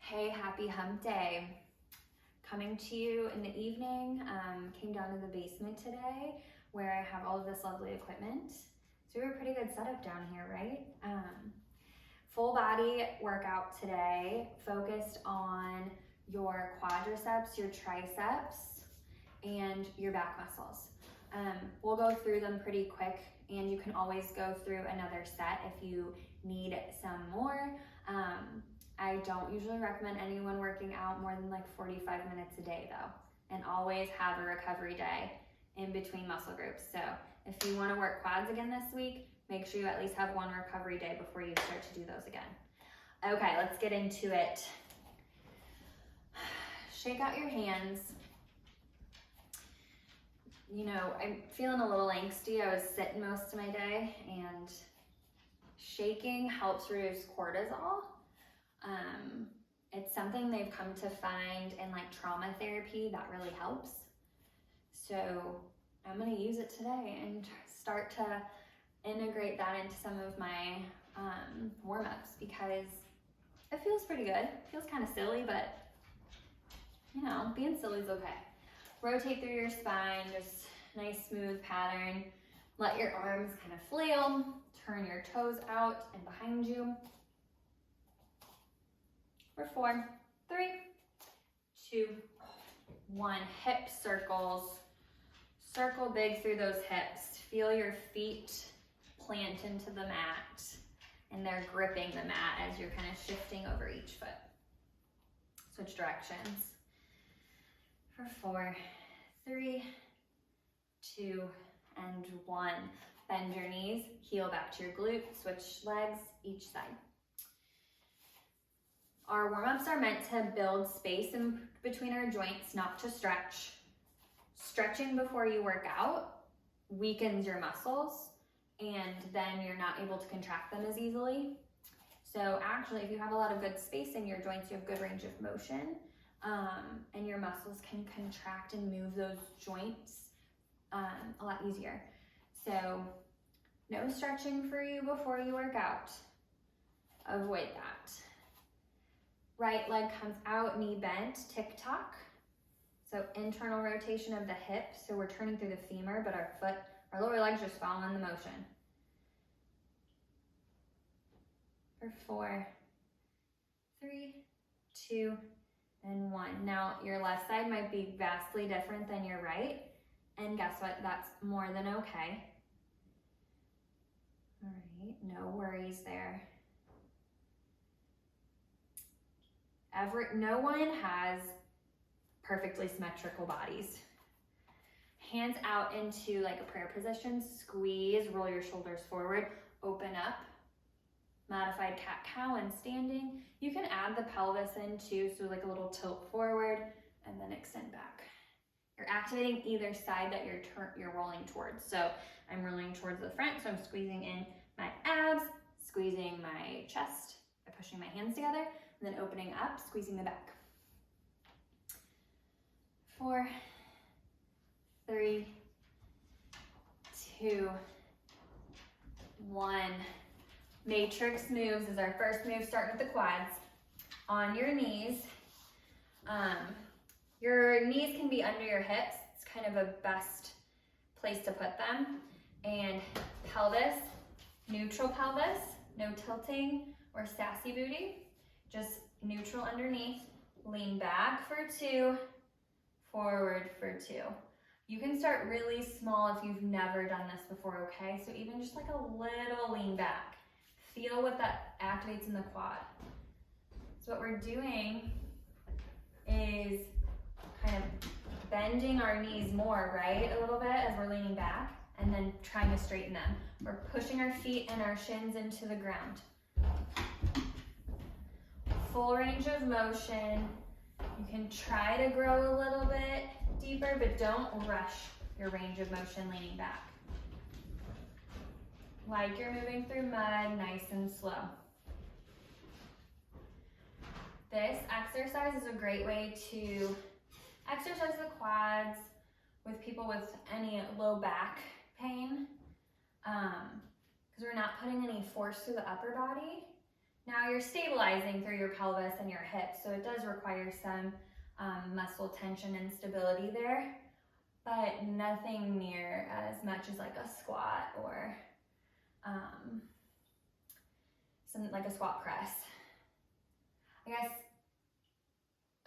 Hey, happy hump day. Coming to you in the evening. Came down to the basement today where I have all of this lovely equipment. So we have a pretty good setup down here, right? Full body workout today, focused on your quadriceps, your triceps, and your back muscles. We'll go through them pretty quick, and you can always go through another set if you need some more. I don't usually recommend anyone working out more than like 45 minutes a day though, and always have a recovery day in between muscle groups. So if you want to work quads again this week, make sure you at least have one recovery day before you start to do those again. Okay, let's get into it. Shake out your hands. You know, I'm feeling a little angsty. I was sitting most of my day, and shaking helps reduce cortisol. It's something they've come to find in like trauma therapy that really helps. So I'm going to use it today and start to integrate that into some of my warm-ups, because it feels pretty good. It feels kind of silly, but you know, being silly is okay. Rotate through your spine, just nice smooth pattern. Let your arms kind of flail. Turn your toes out and behind you. For 4, 3, 2, 1. Hip circles. Circle big through those hips. Feel your feet plant into the mat, and they're gripping the mat as you're kind of shifting over each foot. Switch directions. For 4, 3, 2, and 1. Bend your knees, heel back to your glute, switch legs each side. Our warm-ups are meant to build space in between our joints, not to stretch. Stretching before you work out weakens your muscles, and then you're not able to contract them as easily. So actually, if you have a lot of good space in your joints, you have good range of motion, and your muscles can contract and move those joints a lot easier. So no stretching for you before you work out. Avoid that. Right leg comes out, knee bent, tick-tock. So internal rotation of the hip. So we're turning through the femur, but our lower leg's just following the motion. For 4, 3, 2, and 1. Now your left side might be vastly different than your right. And guess what? That's more than okay. All right, no worries there. No one has perfectly symmetrical bodies. Hands out into like a prayer position, squeeze, roll your shoulders forward, open up, modified cat-cow and standing. You can add the pelvis in too, so like a little tilt forward and then extend back. You're activating either side that you're rolling towards. So I'm rolling towards the front, so I'm squeezing in my abs, squeezing my chest by pushing my hands together, and then opening up, squeezing the back. 4, 3, 2, 1. Matrix moves is our first move, starting with the quads. On your knees. Your knees can be under your hips. It's kind of a best place to put them. And pelvis, neutral pelvis, no tilting or sassy booty. Just neutral underneath. Lean back for 2, forward for 2. You can start really small if you've never done this before, okay? So even just like a little lean back. Feel what that activates in the quad. So what we're doing is kind of bending our knees more, right? A little bit as we're leaning back, and then trying to straighten them. We're pushing our feet and our shins into the ground. Full range of motion. You can try to grow a little bit deeper, but don't rush your range of motion leaning back. Like you're moving through mud, nice and slow. This exercise is a great way to exercise the quads with people with any low back pain, because we're not putting any force through the upper body. Now you're stabilizing through your pelvis and your hips, so it does require some muscle tension and stability there, but nothing near as much as like a squat or something like a squat press. I guess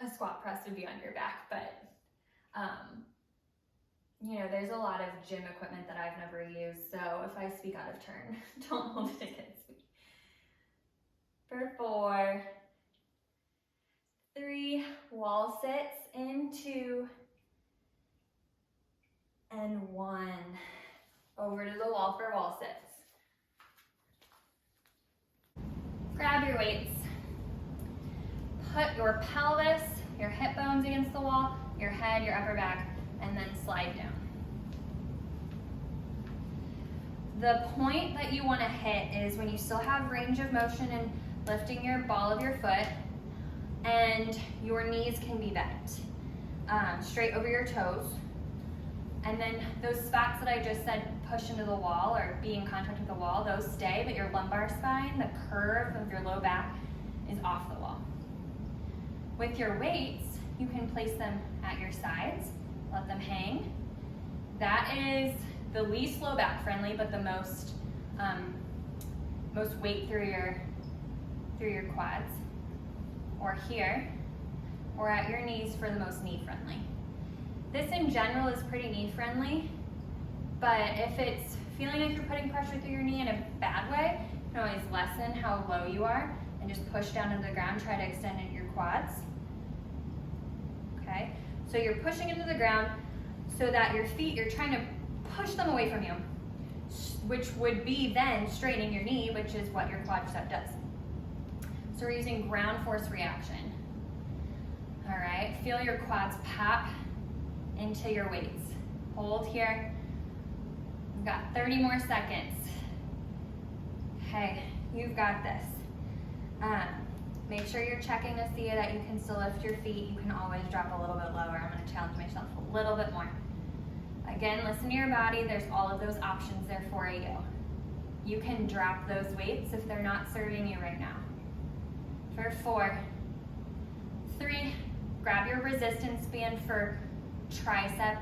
a squat press would be on your back, but you know, there's a lot of gym equipment that I've never used, so if I speak out of turn, don't hold it against me. For 4, 3, wall sits in 2, and 1. Over to the wall for wall sits. Grab your weights. Put your pelvis, your hip bones against the wall, your head, your upper back, and then slide down. The point that you want to hit is when you still have range of motion and lifting your ball of your foot, and your knees can be bent straight over your toes. And then those spots that I just said push into the wall or be in contact with the wall, those stay, but your lumbar spine, the curve of your low back, is off the wall. With your weights, you can place them at your sides, let them hang. That is the least low back friendly, but the most weight through your quads, or here, or at your knees for the most knee friendly. This in general is pretty knee friendly, but if it's feeling like you're putting pressure through your knee in a bad way, you can always lessen how low you are and just push down into the ground, try to extend into your quads. Okay, so you're pushing into the ground so that your feet, you're trying to push them away from you, which would be then straightening your knee, which is what your quadricep does. So we're using ground force reaction. All right, feel your quads pop into your weights. Hold here. We've got 30 more seconds. Okay, you've got this. Make sure you're checking to see that you can still lift your feet. You can always drop a little bit lower. I'm going to challenge myself a little bit more. Again, listen to your body. There's all of those options there for you. You can drop those weights if they're not serving you right now. For 4, 3, grab your resistance band for quadricep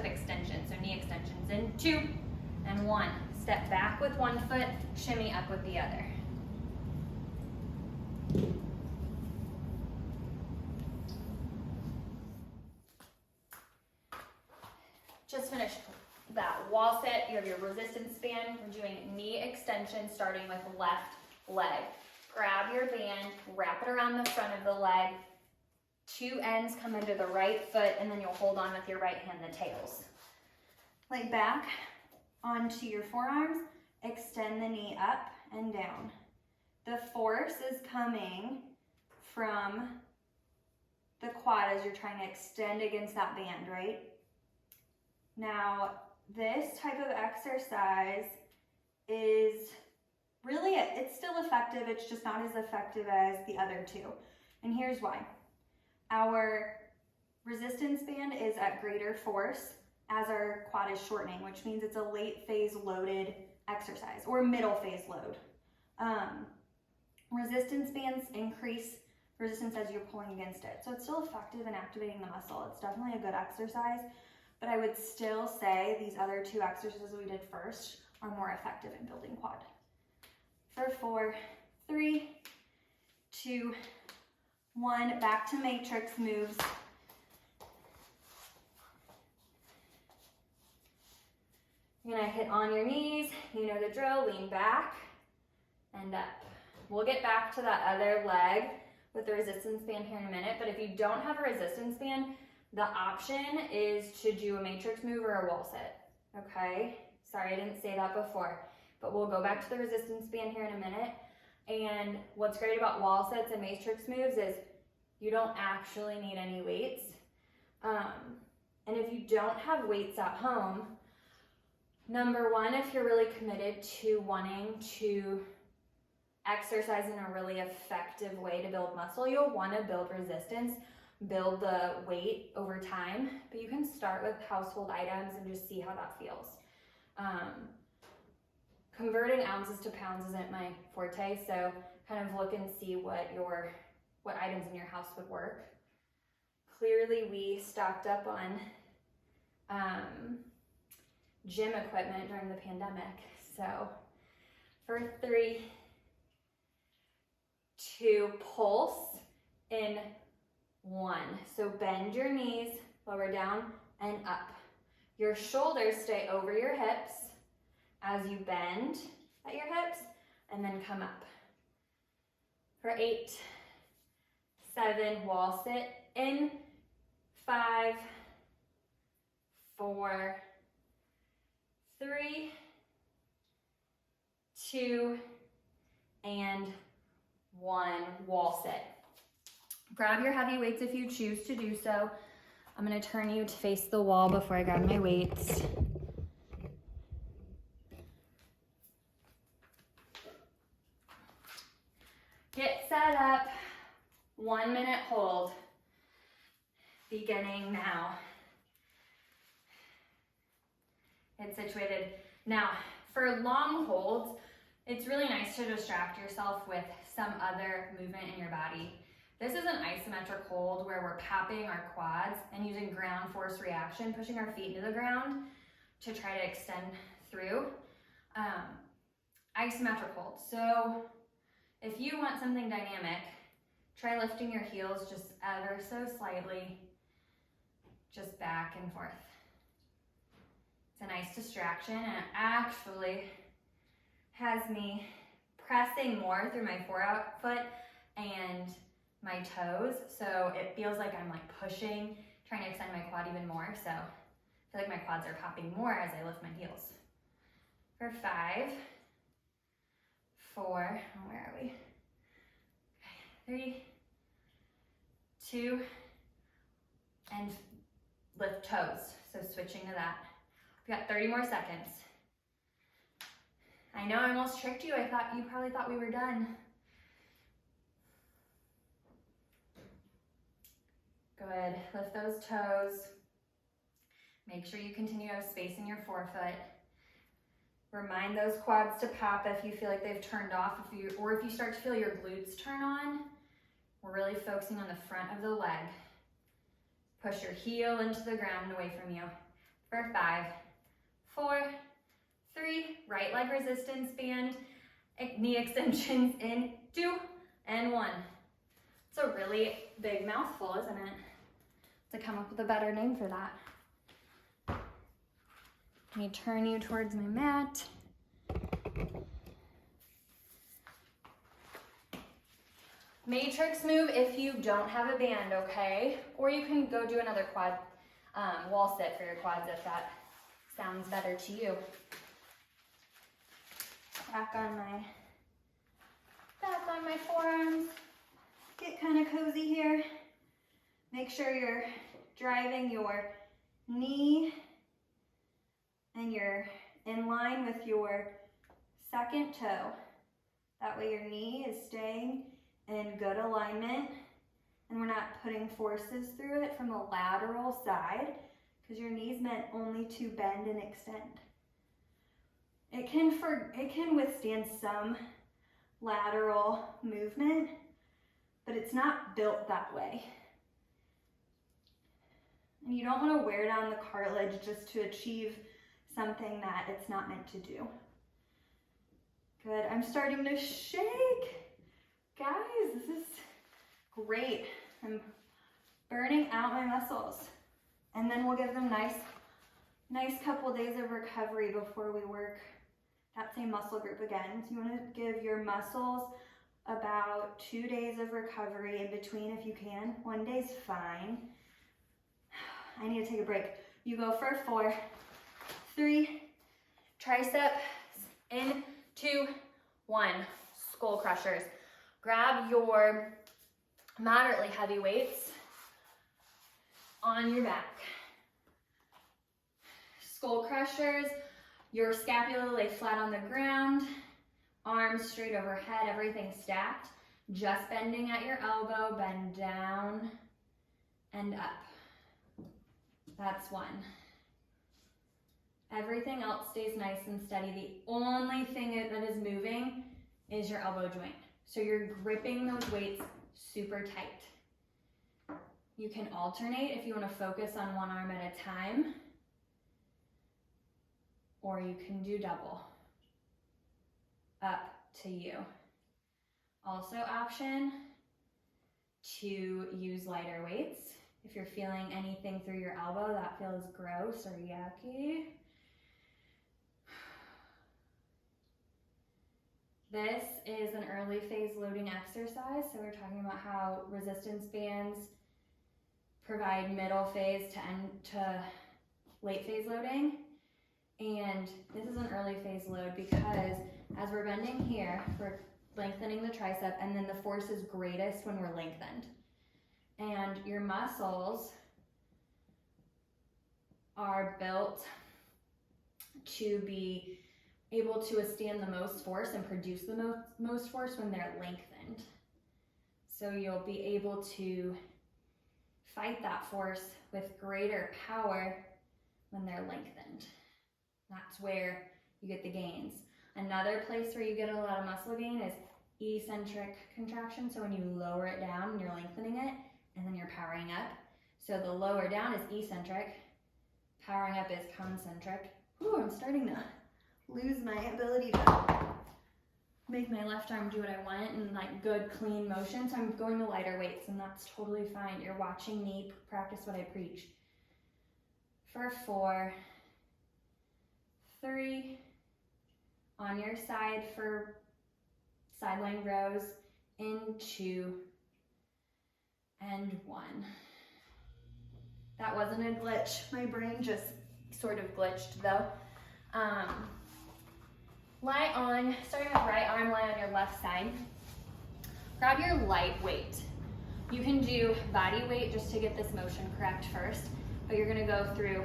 extension, so knee extensions in 2 and 1. Step back with one foot, shimmy up with the other. Just finished that wall sit. You have your resistance band. We're doing knee extension starting with left leg. Grab your band, wrap it around the front of the leg. 2 ends come into the right foot, and then you'll hold on with your right hand the tails. Lay back onto your forearms, extend the knee up and down. The force is coming from the quad as you're trying to extend against that band, right? Now, this type of exercise is really, it's still effective, it's just not as effective as the other 2. And here's why. Our resistance band is at greater force as our quad is shortening, which means it's a late phase loaded exercise or middle phase load. Resistance bands increase resistance as you're pulling against it. So it's still effective in activating the muscle. It's definitely a good exercise, but I would still say these other 2 exercises we did first are more effective in building quad. For 4, 3, 2, 1, back to matrix moves. You're gonna hit on your knees, you know the drill, lean back and up. We'll get back to that other leg with the resistance band here in a minute, but if you don't have a resistance band, the option is to do a matrix move or a wall sit, okay? Sorry, I didn't say that before, but we'll go back to the resistance band here in a minute. And what's great about wall sits and matrix moves is you don't actually need any weights. And if you don't have weights at home, number 1, if you're really committed to wanting to exercise in a really effective way to build muscle, you'll want to build resistance, build the weight over time, but you can start with household items and just see how that feels. converting ounces to pounds isn't my forte, so kind of look and see what items in your house would work. Clearly we stocked up on gym equipment during the pandemic. So for 3, 2, pulse in 1. So bend your knees, lower down and up. Your shoulders stay over your hips as you bend at your hips and then come up. For 8, 7, wall sit in 5, 4, 3, 2, and 1, wall sit. Grab your heavy weights if you choose to do so. I'm going to turn you to face the wall before I grab my weights. Get set up. 1 minute hold. Beginning now. Get situated. Now, for long holds, it's really nice to distract yourself with some other movement in your body. This is an isometric hold where we're popping our quads and using ground force reaction, pushing our feet into the ground to try to extend through. Isometric hold. So if you want something dynamic, try lifting your heels just ever so slightly, just back and forth. It's a nice distraction, and it actually has me pressing more through my forefoot and my toes, so it feels like I'm like pushing, trying to extend my quad even more, so I feel like my quads are popping more as I lift my heels. For 5, 4, where are we? Okay, 3, 2, and lift toes, so switching to that. We've got 30 more seconds. I know I almost tricked you. You probably thought we were done. Good, lift those toes. Make sure you continue to have space in your forefoot. Remind those quads to pop if you feel like they've turned off, or if you start to feel your glutes turn on. We're really focusing on the front of the leg. Push your heel into the ground and away from you. For 5, 4, 3, right leg resistance band, knee extensions in 2, and 1. It's a really big mouthful, isn't it? To come up with a better name for that. Let me turn you towards my mat. Matrix move if you don't have a band, okay? Or you can go do another quad wall sit for your quads if that sounds better to you. Back on my forearms. Get kind of cozy here. Make sure you're driving your knee and you're in line with your second toe. That way your knee is staying in good alignment and we're not putting forces through it from the lateral side because your knee's meant only to bend and extend. It can withstand some lateral movement, but it's not built that way. And you don't want to wear down the cartilage just to achieve something that it's not meant to do. Good, I'm starting to shake. Guys, this is great. I'm burning out my muscles. And then we'll give them nice couple days of recovery before we work that same muscle group again. So you want to give your muscles about 2 days of recovery in between if you can. 1 day's fine. I need to take a break. You go for 4, 3, triceps in 2, 1, skull crushers. Grab your moderately heavy weights on your back. Skull crushers, your scapula lay flat on the ground, arms straight overhead, everything stacked. Just bending at your elbow, bend down and up. That's 1. Everything else stays nice and steady. The only thing that is moving is your elbow joint. So you're gripping those weights super tight. You can alternate if you want to focus on one arm at a time, or you can do double. Up to you. Also option to use lighter weights. If you're feeling anything through your elbow that feels gross or yucky, this is an early phase loading exercise. So we're talking about how resistance bands provide middle phase to late phase loading. And this is an early phase load because as we're bending here, we're lengthening the tricep, and then the force is greatest when we're lengthened. And your muscles are built to be able to withstand the most force and produce the most force when they're lengthened. So you'll be able to fight that force with greater power when they're lengthened. That's where you get the gains. Another place where you get a lot of muscle gain is eccentric contraction. So when you lower it down and you're lengthening it, and then you're powering up. So the lower down is eccentric, powering up is concentric. Ooh, I'm starting to lose my ability to make my left arm do what I want in like good, clean motion. So I'm going to lighter weights, and that's totally fine. You're watching me practice what I preach. For 4, 3, on your side for sideline rows, in 2, and 1. That wasn't a glitch. My brain just sort of glitched though. Lie on, starting with right arm, lie on your left side. Grab your light weight. You can do body weight just to get this motion correct first, but you're gonna go through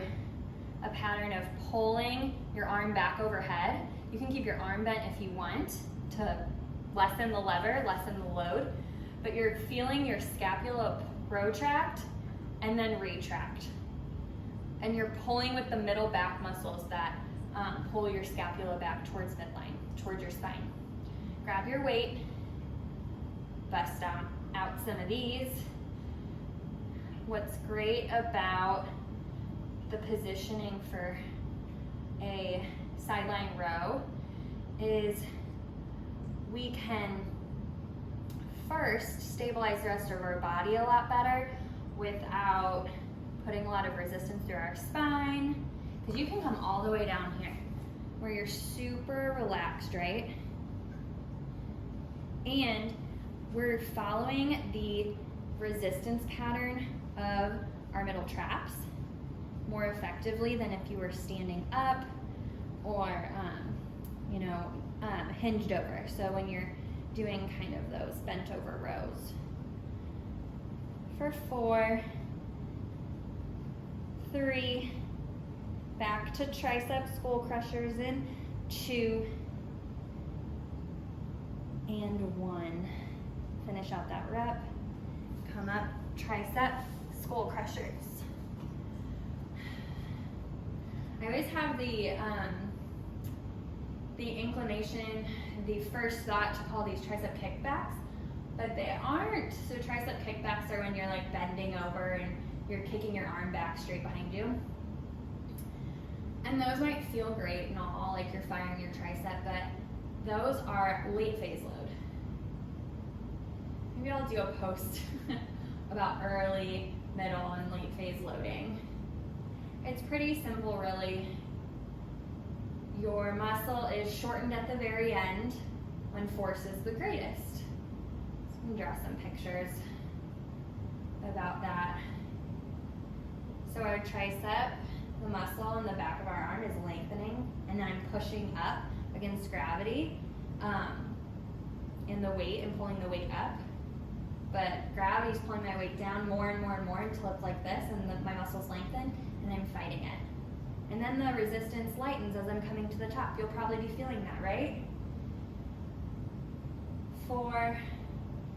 a pattern of pulling your arm back overhead. You can keep your arm bent if you want to lessen the lever, lessen the load, but you're feeling your scapula protract and then retract. And you're pulling with the middle back muscles that pull your scapula back towards midline, towards your spine. Grab your weight, bust out some of these. What's great about the positioning for a sideline row is we can first stabilize the rest of our body a lot better without putting a lot of resistance through our spine, because you can come all the way down here where you're super relaxed, right? And we're following the resistance pattern of our middle traps more effectively than if you were standing up or hinged over. So when you're doing kind of those bent over rows. For 4, 3, back to tricep skull crushers in 2, and 1. Finish out that rep. Come up, tricep skull crushers. I always have the inclination, the first thought to call these tricep kickbacks, but they aren't. So tricep kickbacks are when you're like bending over and you're kicking your arm back straight behind you. And those might feel great and all, like you're firing your tricep, but those are late phase load. Maybe I'll do a post about early, middle, and late phase loading. It's pretty simple, really. Your muscle is shortened at the very end when force is the greatest. So I'm gonna draw some pictures about that. So our tricep, the muscle in the back of our arm is lengthening, and then I'm pushing up against gravity in the weight and pulling the weight up. But gravity's pulling my weight down more and more and more until it's like this, and my muscles lengthen, and I'm fighting it. And then the resistance lightens as I'm coming to the top. You'll probably be feeling that, right? 4,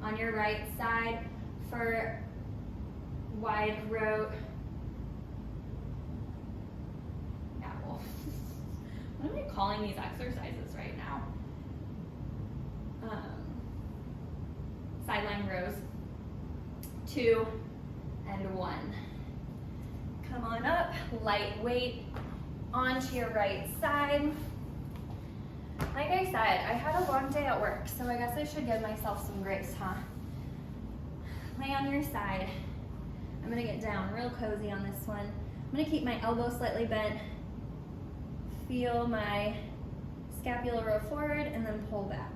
on your right side for wide row. Owl. What am I calling these exercises right now? Sideline rows. 2 and 1. Come on up, light weight onto your right side. Like I said, I had a long day at work, so I guess I should give myself some grace, huh? Lay on your side. I'm gonna get down real cozy on this one. I'm gonna keep my elbow slightly bent. Feel my scapula roll forward and then pull back.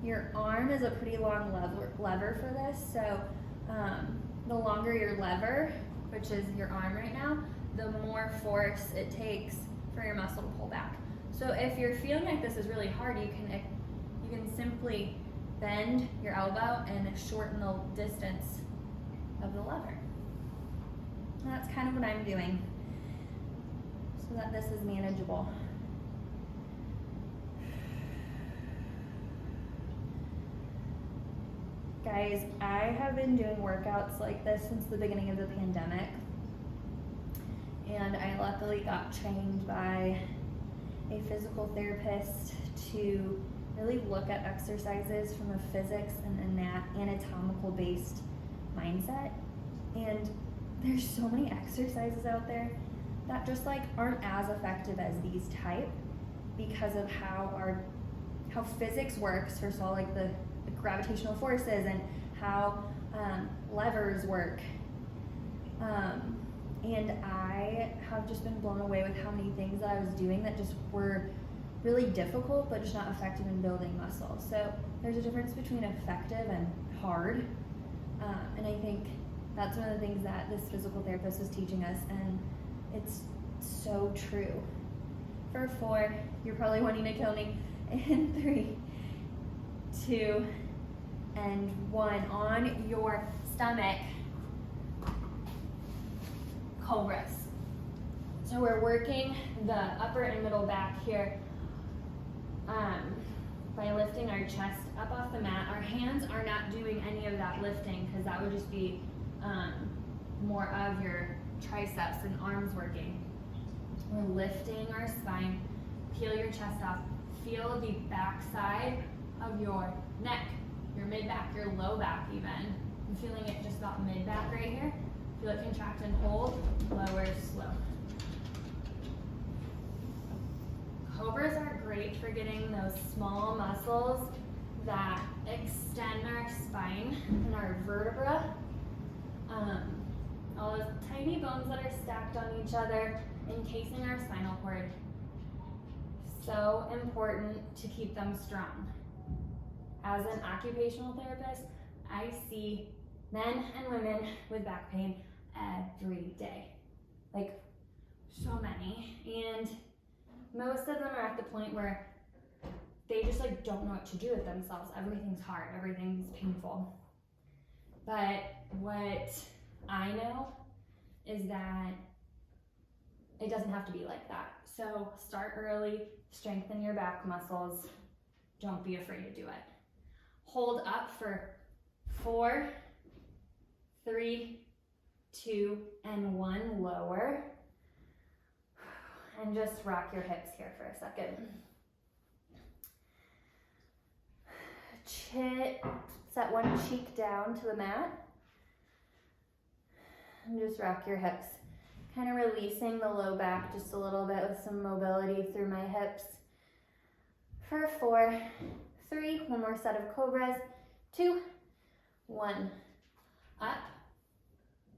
Your arm is a pretty long lever for this, so the longer your lever, which is your arm right now, the more force it takes for your muscle to pull back. So if you're feeling like this is really hard, you can simply bend your elbow and shorten the distance of the lever. And that's kind of what I'm doing so that this is manageable. Guys, I have been doing workouts like this since the beginning of the pandemic, and I luckily got trained by a physical therapist to really look at exercises from a physics and anatomical based mindset. And there's so many exercises out there that just like aren't as effective as these type because of how physics works. First of all, like the gravitational forces and how levers work. And I have just been blown away with how many things that I was doing that just were really difficult but just not effective in building muscle. So there's a difference between effective and hard. And I think that's one of the things that this physical therapist was teaching us, and it's so true. For 4, you're probably wanting to kill me. In 3, 2, and 1. On your stomach, cobras. So we're working the upper and middle back here by lifting our chest up off the mat. Our hands are not doing any of that lifting because that would just be more of your triceps and arms working. We're lifting our spine. Peel your chest off. Feel the back side of your neck, your mid-back, your low back even. I'm feeling it just about mid-back right here. Feel it contract and hold, lower, slow. Cobras are great for getting those small muscles that extend our spine and our vertebra. All those tiny bones that are stacked on each other, encasing our spinal cord. So important to keep them strong. As an occupational therapist, I see men and women with back pain every day. Like, so many. And most of them are at the point where they just like don't know what to do with themselves. Everything's hard, everything's painful. But what I know is that it doesn't have to be like that. So start early, strengthen your back muscles. Don't be afraid to do it. Hold up for 4, 3, 2, and 1. Lower. And just rock your hips here for a second. Set one cheek down to the mat. And just rock your hips. Kind of releasing the low back just a little bit with some mobility through my hips. For 4, 3, one more set of cobras. 2, 1. Up.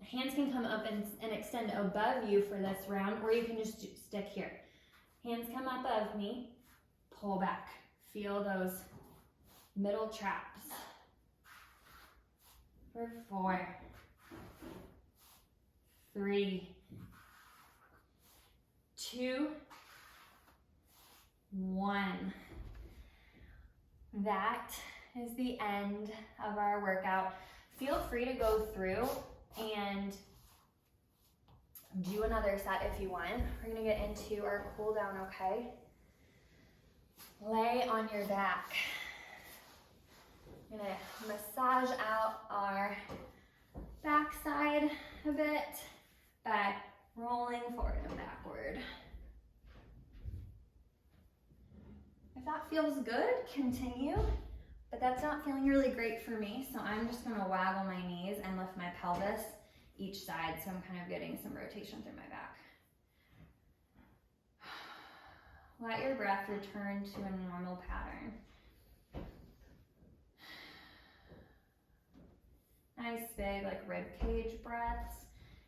Hands can come up and extend above you for this round, or you can just stick here. Hands come up above me, pull back. Feel those middle traps. For 4, 3, 2, 1. That is the end of our workout. Feel free to go through and do another set if you want. We're gonna get into our cool down, okay? Lay on your back. I'm gonna massage out our backside a bit by rolling forward and backward. If that feels good, continue. But that's not feeling really great for me, so I'm just gonna waggle my knees and lift my pelvis each side, so I'm kind of getting some rotation through my back. Let your breath return to a normal pattern. Nice big like rib cage breaths.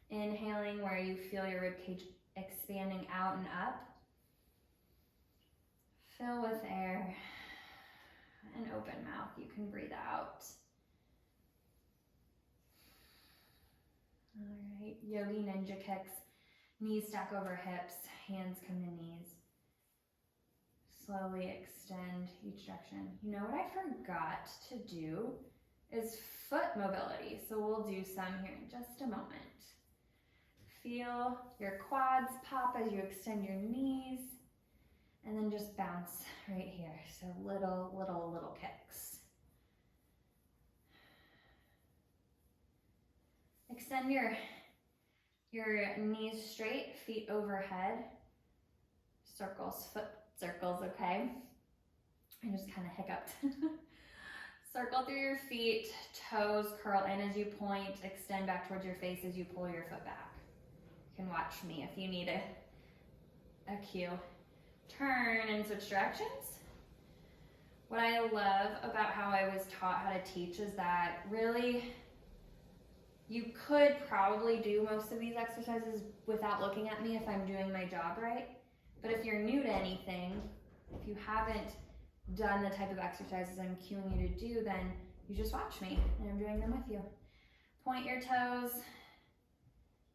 Inhaling where you feel your rib cage expanding out and up. Fill with air. An open mouth, you can breathe out. All right, yogi ninja kicks. Knees stack over hips, hands come to knees. Slowly extend each direction. You know what I forgot to do is foot mobility. So we'll do some here in just a moment. Feel your quads pop as you extend your knees. And then just bounce right here. So little kicks. Extend your knees straight, feet overhead. Circles, foot circles, okay? I just kind of hiccuped. Circle through your feet, toes curl in as you point, extend back towards your face as you pull your foot back. You can watch me if you need a cue. Turn and switch directions. What I love about how I was taught how to teach is that really you could probably do most of these exercises without looking at me if I'm doing my job right. But if you're new to anything, if you haven't done the type of exercises I'm cueing you to do, then you just watch me and I'm doing them with you. Point your toes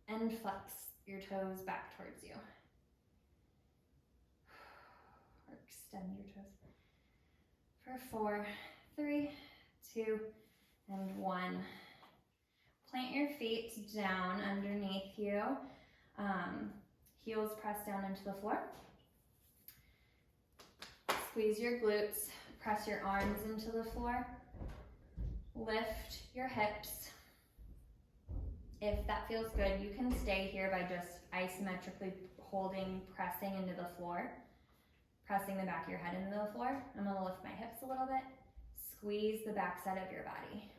and flex your toes back towards you. Or extend your toes. For 4, 3, 2, and 1. Plant your feet down underneath you. Heels press down into the floor. Squeeze your glutes, press your arms into the floor. Lift your hips. If that feels good, you can stay here by just isometrically holding, pressing into the floor. Pressing the back of your head into the floor. I'm gonna lift my hips a little bit. Squeeze the back side of your body.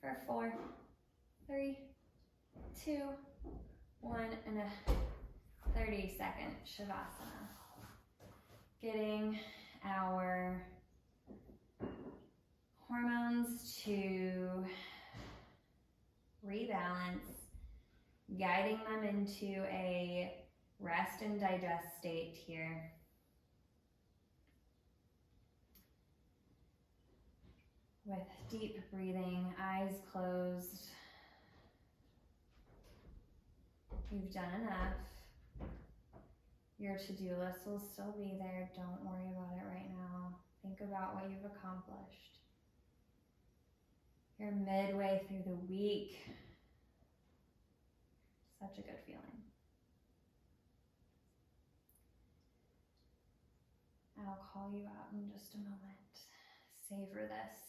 For 4, 3, 2, 1, and a 30-second Shavasana. Getting our hormones to rebalance, guiding them into a rest and digest state here. With deep breathing, eyes closed. You've done enough. Your to-do list will still be there. Don't worry about it right now. Think about what you've accomplished. You're midway through the week. Such a good feeling. I'll call you out in just a moment. Savor this.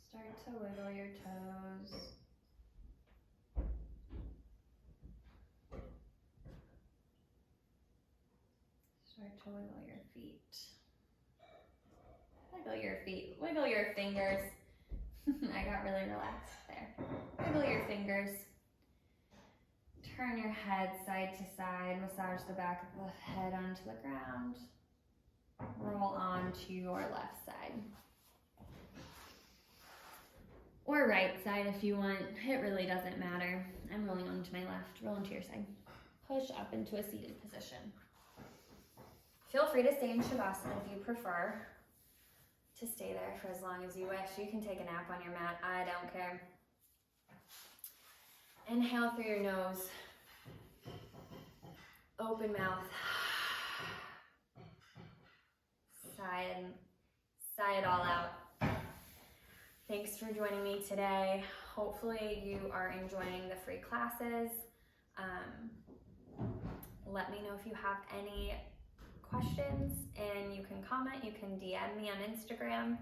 Start to wiggle your toes. Start to wiggle your feet. Wiggle your feet. Wiggle your fingers. I got really relaxed there. Wiggle your fingers. Turn your head side to side. Massage the back of the head onto the ground. Roll onto your left side. Or right side if you want. It really doesn't matter. I'm rolling onto my left. Roll onto your side. Push up into a seated position. Feel free to stay in Shavasana if you prefer to stay there for as long as you wish. You can take a nap on your mat. I don't care. Inhale through your nose. Open mouth. Sigh it all out. Thanks for joining me today. Hopefully you are enjoying the free classes. Let me know if you have any questions, and you can comment, you can DM me on Instagram.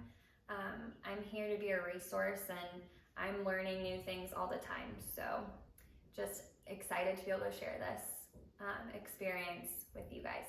I'm here to be a resource, and I'm learning new things all the time. So just excited to be able to share this experience with you guys.